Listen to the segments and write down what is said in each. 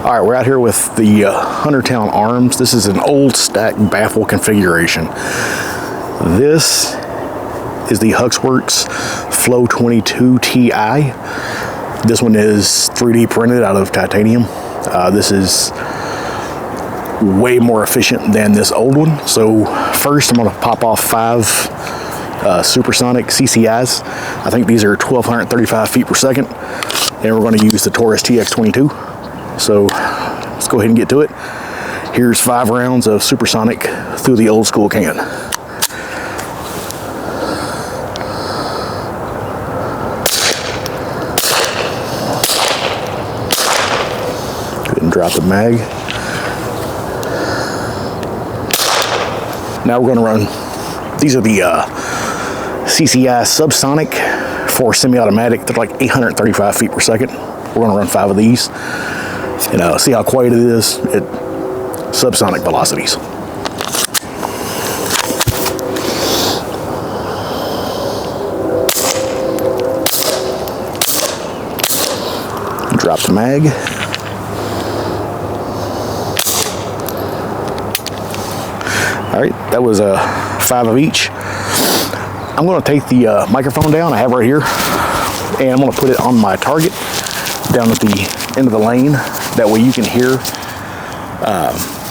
All right, we're out here with the Huntertown arms. This is an old stack baffle configuration. This is the HUXWRX Flow 22 Ti. This one is 3D printed out of titanium. This is way more efficient than this old one. So first I'm gonna pop off 5 supersonic CCIs. I think these are 1,235 feet per second. And we're gonna use the Taurus TX22. So let's go ahead and get to it. Here's 5 rounds of supersonic through the old school can. Go ahead and drop the mag. Now we're gonna run, these are the CCI subsonic for semi-automatic. They're like 835 feet per second. We're gonna run 5 of these and see how quiet it is at subsonic velocities. Drop the mag. All right, that was 5 of each. I'm gonna take the microphone down I have right here, and I'm gonna put it on my target down at the end of the lane. That way you can hear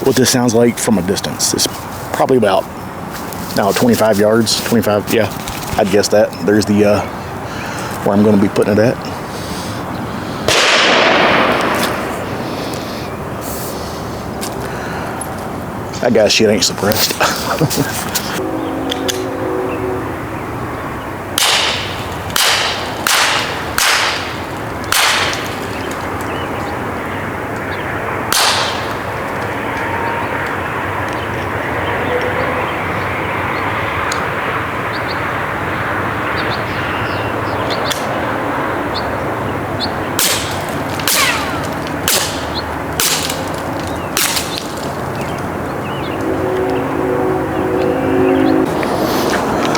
what this sounds like from a distance. It's probably about now 25 yards, 25, yeah, I'd guess that. There's the, where I'm gonna be putting it at. That guy's shit ain't suppressed.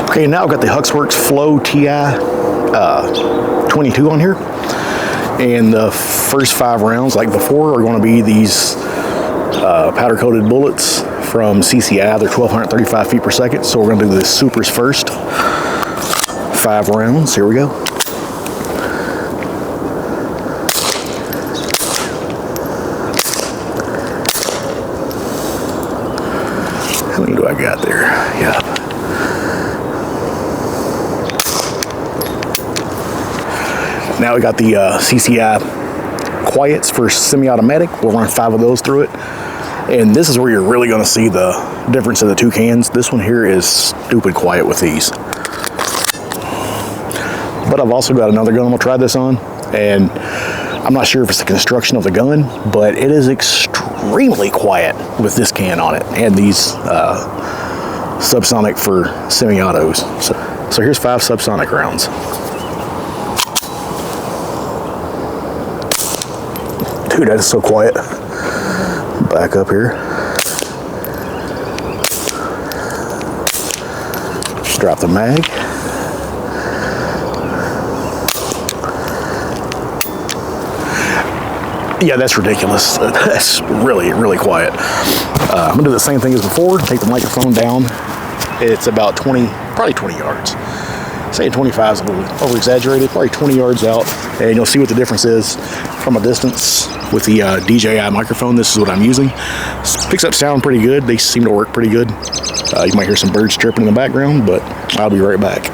Okay, now I've got the HUXWRX Flow TI 22 on here. And the first 5 rounds, like before, are going to be these powder-coated bullets from CCI. They're 1,235 feet per second. So we're going to do the supers first. 5 rounds. Here we go. How many do I got there? Yeah. Now we got the CCI quiets for semi-automatic. We'll run 5 of those through it. And this is where you're really gonna see the difference in the 2 cans. This one here is stupid quiet with these. But I've also got another gun we'll try this on. And I'm not sure if it's the construction of the gun, but it is extremely quiet with this can on it. And these subsonic for semi-autos. So here's 5 subsonic rounds. Dude, that is so quiet. Back up here. Drop the mag. Yeah, that's ridiculous. That's really, really quiet. I'm gonna do the same thing as before. Take the microphone down. It's about probably 20 yards. Saying 25 is a little over-exaggerated, probably 20 yards out, and you'll see what the difference is from a distance with the DJI microphone. This is what I'm using. Picks up sound pretty good. They seem to work pretty good. You might hear some birds chirping in the background, but I'll be right back.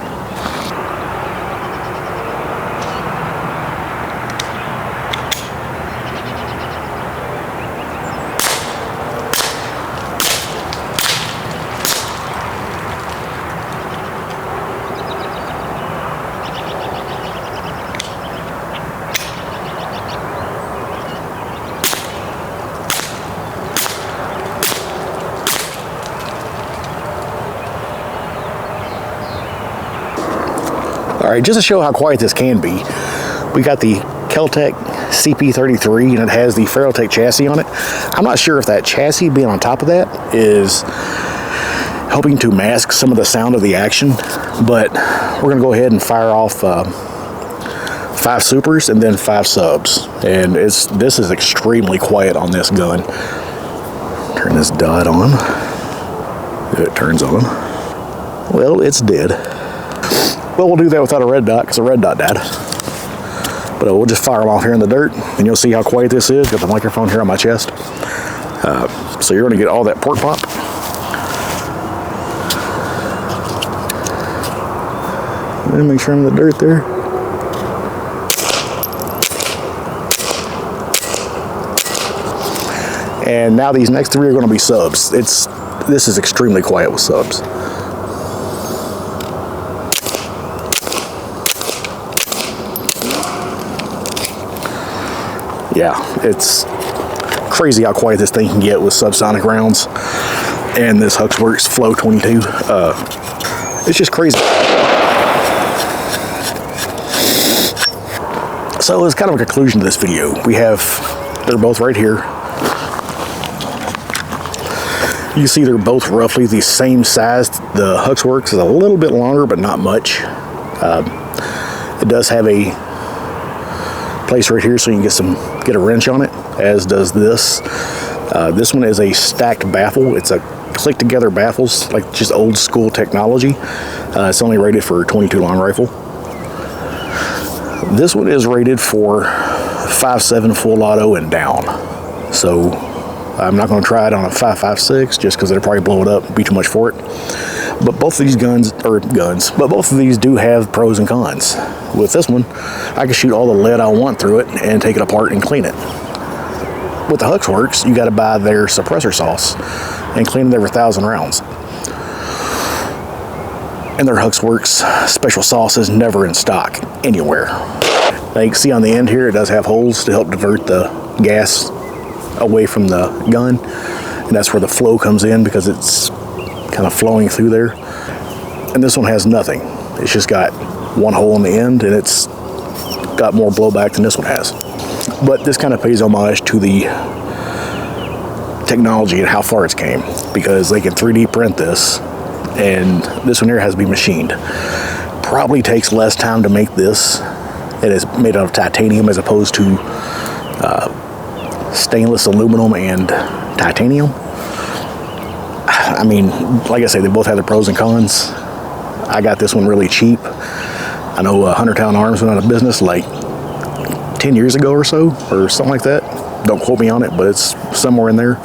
All right, just to show how quiet this can be, we got the Keltec CP33 and it has the Ferrotec chassis on it. I'm not sure if that chassis being on top of that is helping to mask some of the sound of the action, but we're gonna go ahead and fire off 5 supers and then 5 subs. And this is extremely quiet on this gun. Turn this dot on. If it turns on. Well, it's dead. Well, we'll do that without a red dot because the red dot died. But we'll just fire them off here in the dirt and you'll see how quiet this is. Got the microphone here on my chest. So you're going to get all that pork pop. And make sure I'm in the dirt there. And now these next 3 are going to be subs. This is extremely quiet with subs. Yeah, it's crazy how quiet this thing can get with subsonic rounds. And this HUXWRX Flow 22. It's just crazy. So it's kind of a conclusion to this video. They're both right here. You can see they're both roughly the same size. The HUXWRX is a little bit longer, but not much. It does have a place right here so you can get a wrench on it, as does this. This one is a stacked baffle. It's a click together baffles, like just old school technology. It's only rated for a 22 long rifle. This one is rated for 5.7 full auto and down. So I'm not going to try it on a 5.56 just because it'll probably blow it up, be too much for it. But both of these but both of these do have pros and cons. With this one, I can shoot all the lead I want through it and take it apart and clean it. With the HUXWRX, you got to buy their suppressor sauce and clean it every 1,000 rounds. And their HUXWRX special sauce is never in stock anywhere. Now you can see on the end here, it does have holes to help divert the gas away from the gun. And that's where the flow comes in because it's kind of flowing through there. And this one has nothing. It's just got one hole in the end and it's got more blowback than this one has. But this kind of pays homage to the technology and how far it's came, because they can 3D print this, and this one here has to be machined. Probably takes less time to make this. It is made out of titanium as opposed to stainless aluminum and titanium. I mean, like I say, they both have their pros and cons. I got this one really cheap. I know 100 Town Arms went out of business like 10 years ago or so, or something like that. Don't quote me on it, but it's somewhere in there.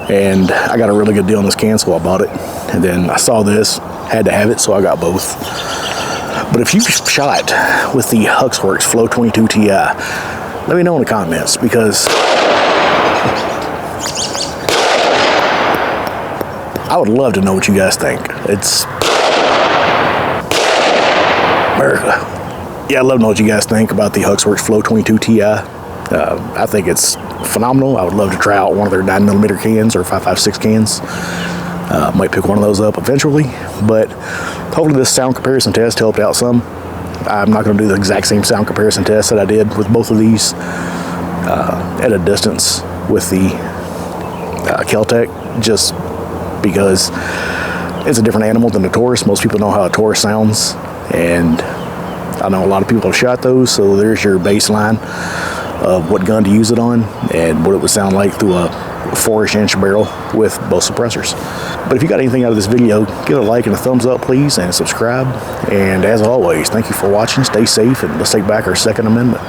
And I got a really good deal on this can, so I bought it. And then I saw this, had to have it, so I got both. But if you shot with the HUXWRX Flow 22 Ti, let me know in the comments, because I would love to know what you guys think. It's America. Yeah, I'd love to know what you guys think about the HUXWRX Flow 22 Ti. I think it's phenomenal. I would love to try out one of their 9mm cans or 5.56 cans. Might pick one of those up eventually, but hopefully this sound comparison test helped out some. I'm not going to do the exact same sound comparison test that I did with both of these at a distance with the Kel-Tec, just because it's a different animal than the Taurus. Most people know how a Taurus sounds, and I know a lot of people have shot those, so there's your baseline of what gun to use it on and what it would sound like through a 4-inch barrel with both suppressors. But if you got anything out of this video, give it a like and a thumbs up, please, and subscribe. And as always, thank you for watching. Stay safe, and let's take back our Second Amendment.